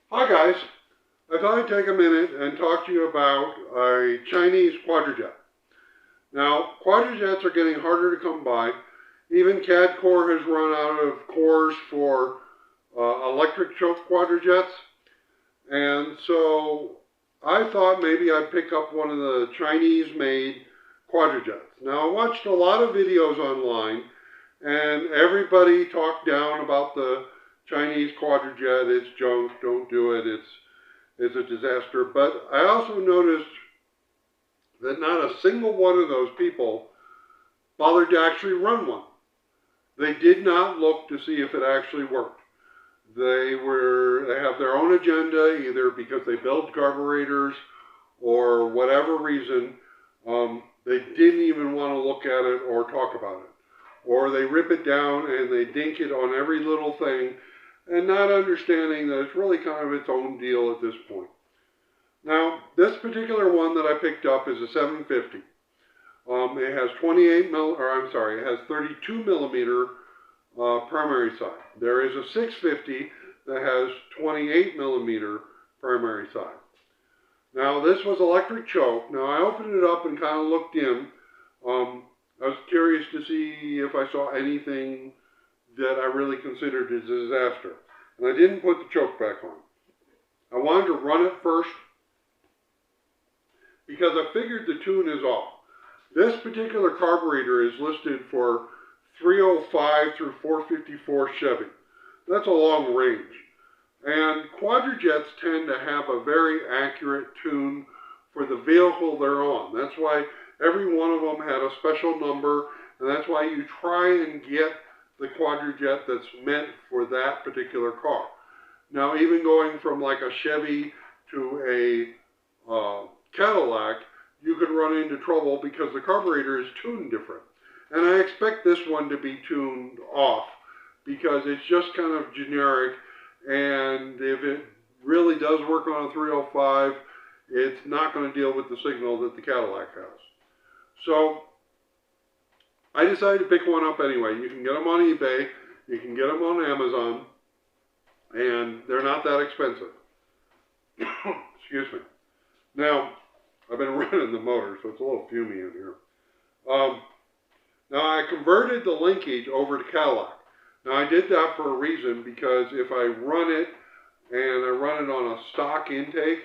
Hi guys, I thought I'd take a minute and talk to you about a Chinese quadrajet. Now, quadrajets are getting harder to come by. Even CADCore has run out of cores for electric choke quadrajets. And so I thought maybe I'd pick up one of the Chinese-made quadrajets. Now, I watched a lot of videos online, and everybody talked down about the Chinese quadrajet. It's junk, don't do it, it's a disaster. But I also noticed that not a single one of those people bothered to actually run one. They did not look to see if it actually worked. They have their own agenda, either because they build carburetors or whatever reason. They didn't even want to look at it or talk about it. Or they rip it down and they dink it on every little thing, and not understanding that it's really kind of its own deal at this point. Now, this particular one that I picked up is a 750. It has 32 millimeter primary side. There is a 650 that has 28 millimeter primary side. Now, this was electric choke. Now, I opened it up and kind of looked in. I was curious to see if I saw anything that I really considered a disaster. And I didn't put the choke back on. I wanted to run it first because I figured the tune is off. This particular carburetor is listed for 305 through 454 Chevy. That's a long range. And quadrajets tend to have a very accurate tune for the vehicle they're on. That's why every one of them had a special number, and that's why you try and get the quadrajet that's meant for that particular car. Now, even going from like a Chevy to a Cadillac, you could run into trouble because the carburetor is tuned different. And I expect this one to be tuned off because it's just kind of generic, and if it really does work on a 305, it's not going to deal with the signal that the Cadillac has. So I decided to pick one up anyway. You can get them on eBay, you can get them on Amazon, and they're not that expensive. Excuse me. Now, I've been running the motor, so it's a little fumy in here. Now, I converted the linkage over to Cadillac. Now, I did that for a reason, because if I run it, and I run it on a stock intake,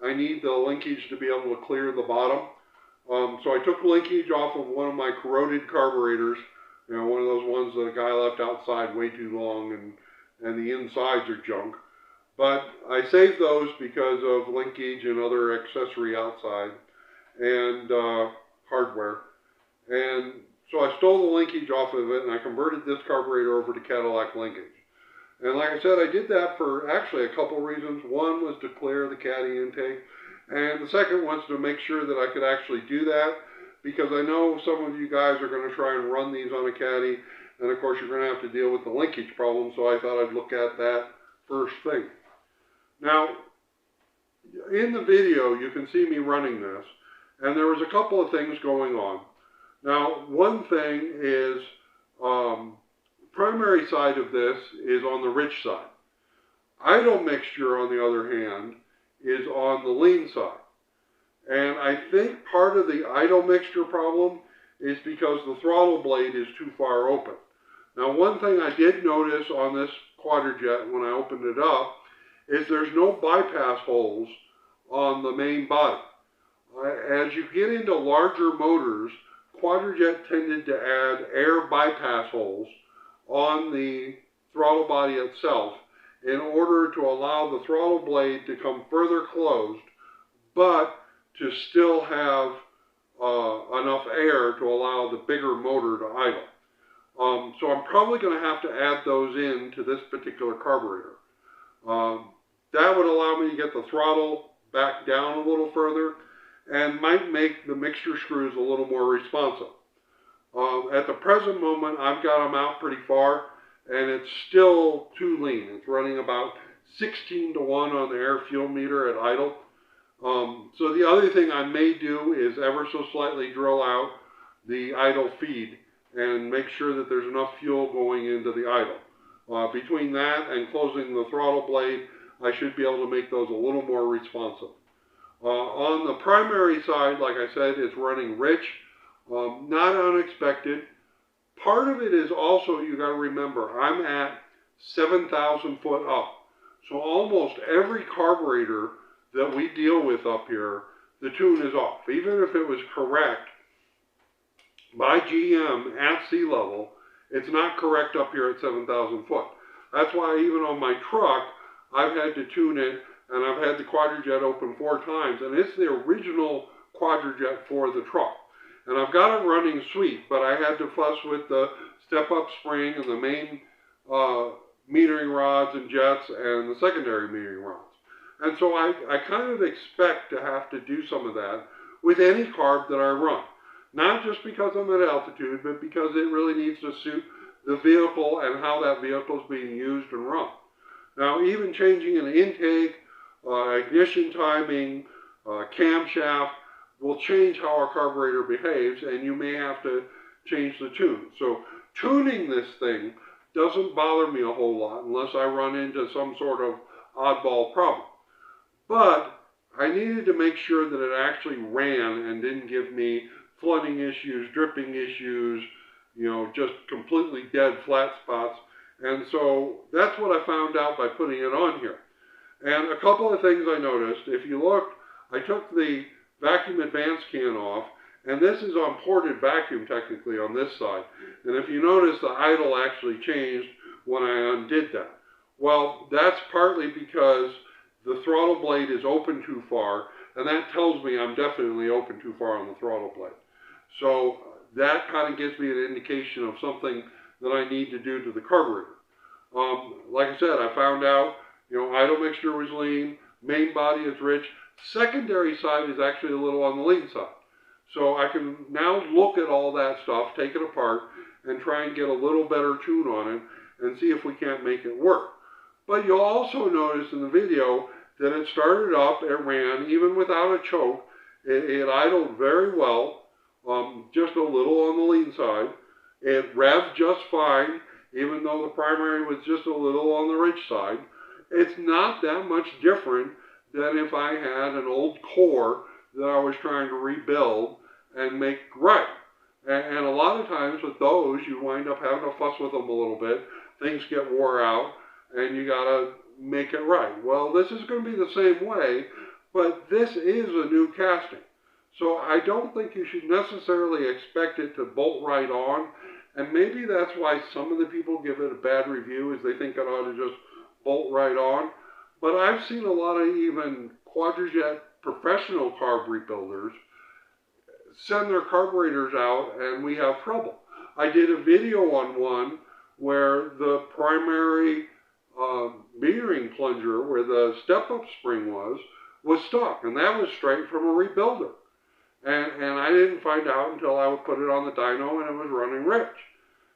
I need the linkage to be able to clear the bottom. So I took linkage off of one of my corroded carburetors, you know, one of those ones that a guy left outside way too long, and the insides are junk. But I saved those because of linkage and other accessory outside and hardware. And so I stole the linkage off of it, and I converted this carburetor over to Cadillac linkage. And like I said, I did that for actually a couple reasons. One was to clear the caddy intake, and the second was to make sure that I could actually do that, because I know some of you guys are going to try and run these on a caddy, and of course you're going to have to deal with the linkage problem, so I thought I'd look at that first thing. Now, in the video, you can see me running this, and there was a couple of things going on. Now, one thing is, primary side of this is on the rich side. Idle mixture, on the other hand, is on the lean side. And I think part of the idle mixture problem is because the throttle blade is too far open. Now, one thing I did notice on this quadrajet when I opened it up is there's no bypass holes on the main body. As you get into larger motors, quadrajet tended to add air bypass holes on the throttle body itself in order to allow the throttle blade to come further closed, but to still have enough air to allow the bigger motor to idle. So I'm probably going to have to add those in to this particular carburetor. That would allow me to get the throttle back down a little further and might make the mixture screws a little more responsive. At the present moment, I've got them out pretty far, and it's still too lean. It's running about 16 to 1 on the air fuel meter at idle. So the other thing I may do is ever so slightly drill out the idle feed and make sure that there's enough fuel going into the idle. Between that and closing the throttle blade, I should be able to make those a little more responsive. On the primary side, like I said, it's running rich, not unexpected. Part of it is also, you got to remember, I'm at 7,000 foot up. So almost every carburetor that we deal with up here, the tune is off. Even if it was correct by GM at sea level, it's not correct up here at 7,000 foot. That's why even on my truck, I've had to tune it, and I've had the quadrajet open 4 times, and it's the original quadrajet for the truck. And I've got it running sweet, but I had to fuss with the step-up spring and the main metering rods and jets and the secondary metering rods. And so I kind of expect to have to do some of that with any carb that I run. Not just because I'm at altitude, but because it really needs to suit the vehicle and how that vehicle is being used and run. Now, even changing an intake, ignition timing, camshaft will change how our carburetor behaves, and you may have to change the tune. So tuning this thing doesn't bother me a whole lot unless I run into some sort of oddball problem. But I needed to make sure that it actually ran and didn't give me flooding issues, dripping issues, you know, just completely dead flat spots. And so that's what I found out by putting it on here. And a couple of things I noticed. If you look, I took the vacuum advance can off, and this is on ported vacuum technically on this side. And if you notice, the idle actually changed when I undid that. Well, that's partly because the throttle blade is open too far, and that tells me I'm definitely open too far on the throttle blade. So that kind of gives me an indication of something that I need to do to the carburetor. Like I said, I found out, you know, idle mixture was lean, main body is rich, secondary side is actually a little on the lean side. So I can now look at all that stuff, take it apart, and try and get a little better tune on it and see if we can't make it work. But you'll also notice in the video that it started up, it ran, even without a choke. It idled very well, just a little on the lean side. It revved just fine, even though the primary was just a little on the rich side. It's not that much different than if I had an old core that I was trying to rebuild and make right. And a lot of times with those, you wind up having to fuss with them a little bit. Things get wore out, and you got to make it right. Well, this is going to be the same way, but this is a new casting. So I don't think you should necessarily expect it to bolt right on. And maybe that's why some of the people give it a bad review, is they think it ought to just bolt right on. But I've seen a lot of even quadrajet professional carb rebuilders send their carburetors out, and we have trouble. I did a video on one where the primary metering plunger, where the step-up spring was stuck, and that was straight from a rebuilder. And I didn't find out until I would put it on the dyno and it was running rich.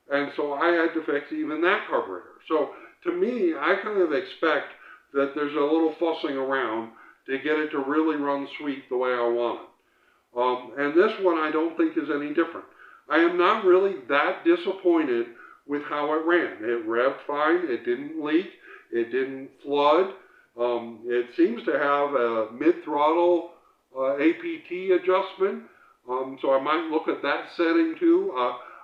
And so I had to fix even that carburetor. So to me, I kind of expect that there's a little fussing around to get it to really run sweet the way I want it. And this one I don't think is any different. I am not really that disappointed with how it ran. It revved fine, it didn't leak, it didn't flood. It seems to have a mid-throttle APT adjustment, so I might look at that setting too.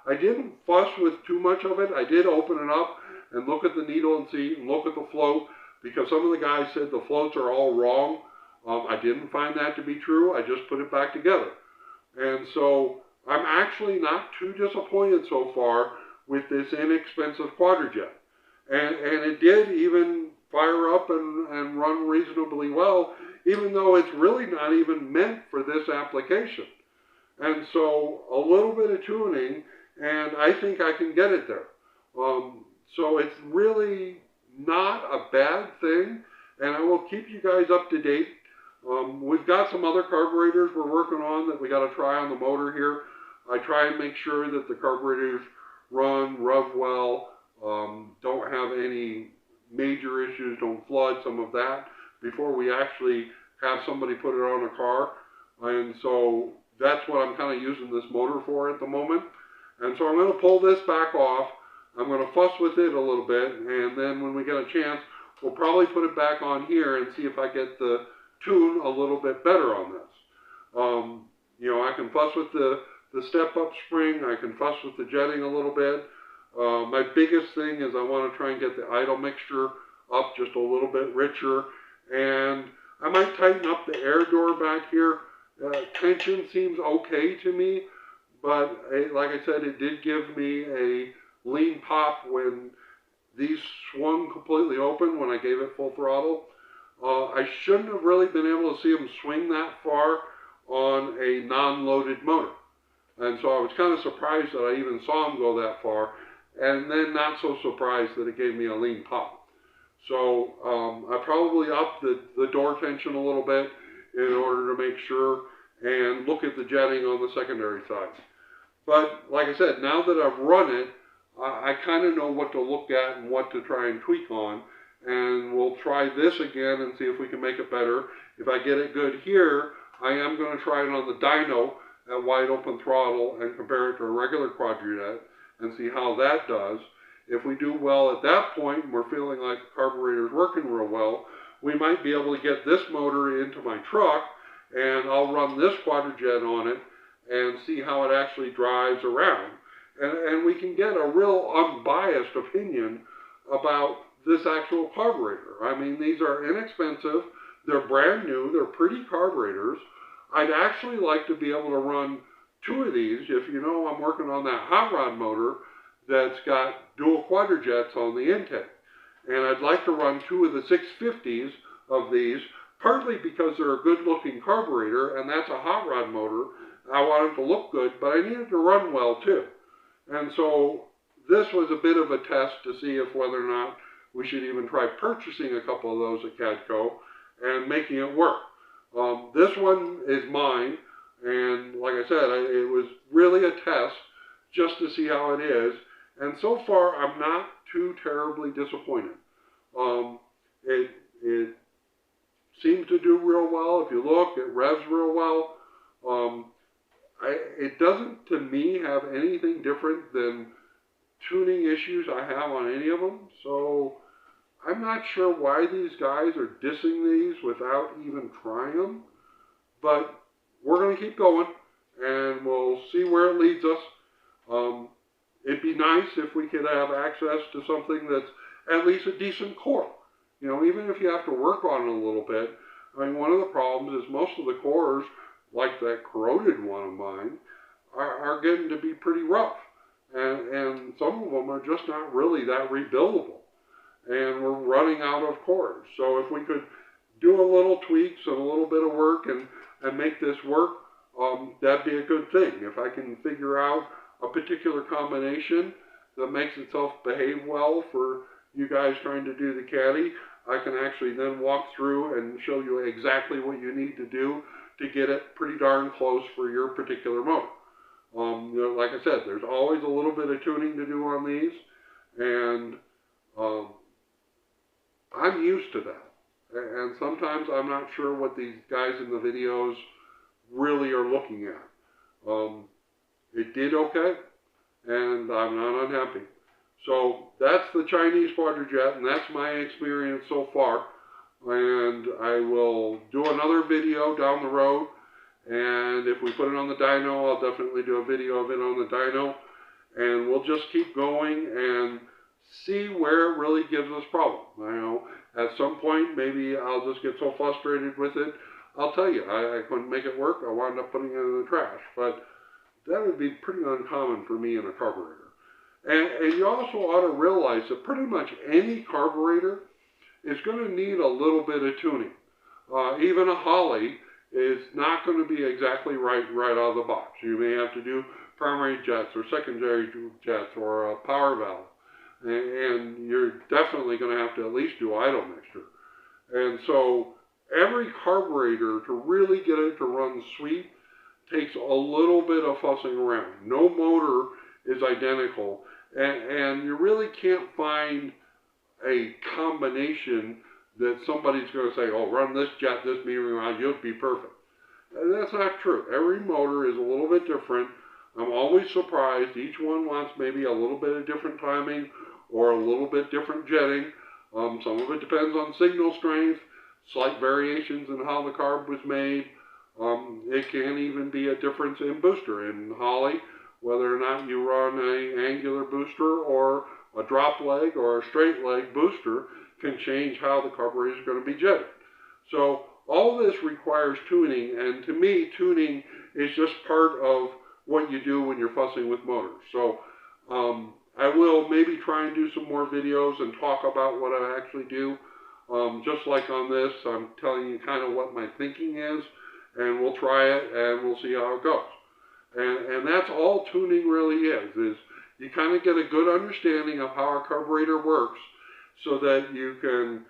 I didn't fuss with too much of it. I did open it up and look at the needle and see, and look at the float, because some of the guys said the floats are all wrong. I didn't find that to be true. I just put it back together. And so I'm actually not too disappointed so far with this inexpensive quadrajet. And it did even fire up and run reasonably well, even though it's really not even meant for this application. And so a little bit of tuning, and I think I can get it there. So it's really not a bad thing, and I will keep you guys up to date. We've got some other carburetors we're working on that we got to try on the motor here. I try and make sure that the carburetors run, rev well, don't have any major issues, don't flood, some of that, before we actually have somebody put it on a car. And so that's what I'm kind of using this motor for at the moment. And so I'm going to pull this back off. I'm going to fuss with it a little bit, and then when we get a chance, we'll probably put it back on here and see if I get the tune a little bit better on this. You know, I can fuss with the step-up spring. I can fuss with the jetting a little bit. My biggest thing is I want to try and get the idle mixture up just a little bit richer. And I might tighten up the air door back here. Tension seems okay to me, but like I said, it did give me a lean pop when these swung completely open when I gave it full throttle. I shouldn't have really been able to see them swing that far on a non-loaded motor. And so I was kind of surprised that I even saw them go that far, and then not so surprised that it gave me a lean pop. So I probably upped the door tension a little bit in order to make sure and look at the jetting on the secondary side. But like I said, now that I've run it, I kind of know what to look at and what to try and tweak on. And we'll try this again and see if we can make it better. If I get it good here, I am going to try it on the dyno at wide open throttle and compare it to a regular quadrajet and see how that does. If we do well at that point and we're feeling like the carburetor is working real well, we might be able to get this motor into my truck and I'll run this quadrajet on it and see how it actually drives around. And we can get a real unbiased opinion about this actual carburetor. I mean, these are inexpensive, they're brand new, they're pretty carburetors. I'd actually like to be able to run two of these. If you know, I'm working on that hot rod motor that's got dual quadrajets on the intake. And I'd like to run two of the 650s of these, partly because they're a good-looking carburetor, and that's a hot rod motor. I want it to look good, but I need it to run well, too. And so this was a bit of a test to see if whether or not we should even try purchasing a couple of those at Cadco and making it work. This one is mine, and like I said, it was really a test just to see how it is. And so far, I'm not too terribly disappointed. It seems to do real well. If you look, it revs real well. It doesn't, to me, have anything different than tuning issues I have on any of them. So I'm not sure why these guys are dissing these without even trying them. But we're going to keep going, and we'll see where it leads us. It'd be nice if we could have access to something that's at least a decent core. You know, even if you have to work on it a little bit. I mean, one of the problems is most of the cores, like that corroded one of mine, are getting to be pretty rough. And some of them are just not really that rebuildable. And we're running out of cores. So if we could do a little tweaks and a little bit of work and make this work, that'd be a good thing. If I can figure out a particular combination that makes itself behave well for you guys trying to do the Caddy, I can actually then walk through and show you exactly what you need to do to get it pretty darn close for your particular motor. You know, like I said, there's always a little bit of tuning to do on these, and I'm used to that. And sometimes I'm not sure what these guys in the videos really are looking at. It did okay, and I'm not unhappy. So that's the Chinese quadrajet, and that's my experience so far. And I will do another video down the road, and if we put it on the dyno, I'll definitely do a video of it on the dyno, and we'll just keep going and see where it really gives us problems. I know at some point maybe I'll just get so frustrated with it, I'll tell you, I couldn't make it work, I wound up putting it in the trash, but that would be pretty uncommon for me in a carburetor. And you also ought to realize that pretty much any carburetor is going to need a little bit of tuning. Even a Holly is not going to be exactly right out of the box. You may have to do primary jets or secondary jets or a power valve. And you're definitely going to have to at least do idle mixture. And so every carburetor, to really get it to run sweet, takes a little bit of fussing around. No motor is identical. And you really can't find a combination that somebody's going to say, oh, run this jet, this metering rod, you'll be perfect. And that's not true. Every motor is a little bit different. I'm always surprised. Each one wants maybe a little bit of different timing or a little bit different jetting. Some of it depends on signal strength, slight variations in how the carb was made. It can even be a difference in booster. In Holly, whether or not you run an angular booster or a drop leg or a straight leg booster can change how the carburetor is going to be jetted. So all this requires tuning, and to me, tuning is just part of what you do when you're fussing with motors. So I will maybe try and do some more videos and talk about what I actually do. Just like on this, I'm telling you kind of what my thinking is, and we'll try it and we'll see how it goes. And that's all tuning really is you kind of get a good understanding of how a carburetor works so that you can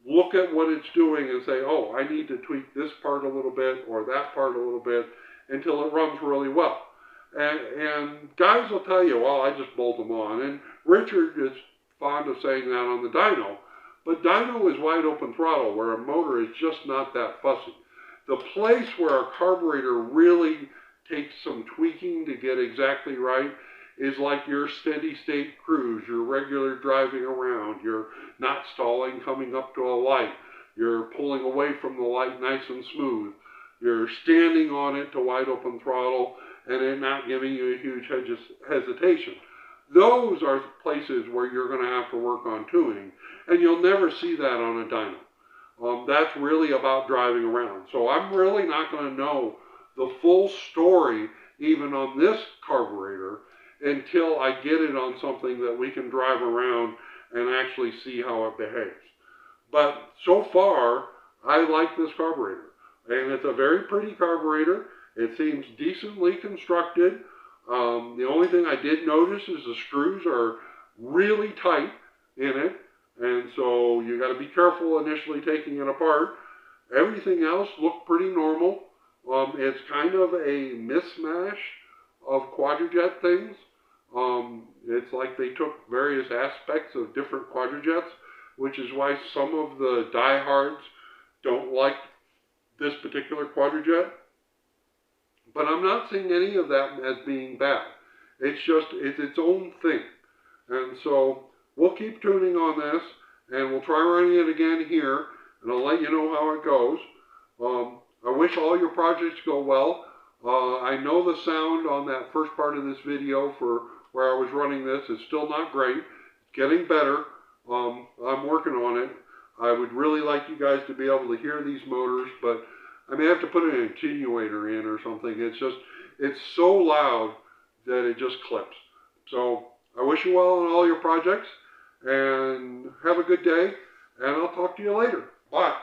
look at what it's doing and say, oh, I need to tweak this part a little bit or that part a little bit until it runs really well. And guys will tell you, well, I just bolt them on. And Richard is fond of saying that on the dyno. But dyno is wide open throttle, where a motor is just not that fussy. The place where a carburetor really takes some tweaking to get exactly right is like your steady state cruise, your regular driving around. You're not stalling coming up to a light. You're pulling away from the light nice and smooth. You're standing on it to wide open throttle and it not giving you a huge hesitation. Those are places where you're going to have to work on tuning, and you'll never see that on a dyno. That's really about driving around. So I'm really not going to know the full story even on this carburetor until I get it on something that we can drive around and actually see how it behaves. But so far, I like this carburetor. And it's a very pretty carburetor. It seems decently constructed. The only thing I did notice is the screws are really tight in it. And so you got to be careful initially taking it apart. Everything else looked pretty normal. It's kind of a mismatch of quadrajet things. It's like they took various aspects of different quadrajets, which is why some of the diehards don't like this particular quadrajet. But I'm not seeing any of that as being bad. It's its own thing. And so we'll keep tuning on this, and we'll try running it again here, and I'll let you know how it goes. I wish all your projects go well. I know the sound on that first part of this video for where I was running this is still not great. It's getting better. I'm working on it. I would really like you guys to be able to hear these motors, but I may have to put an attenuator in or something. It's so loud that it just clips. So I wish you well on all your projects, and have a good day, and I'll talk to you later. Bye.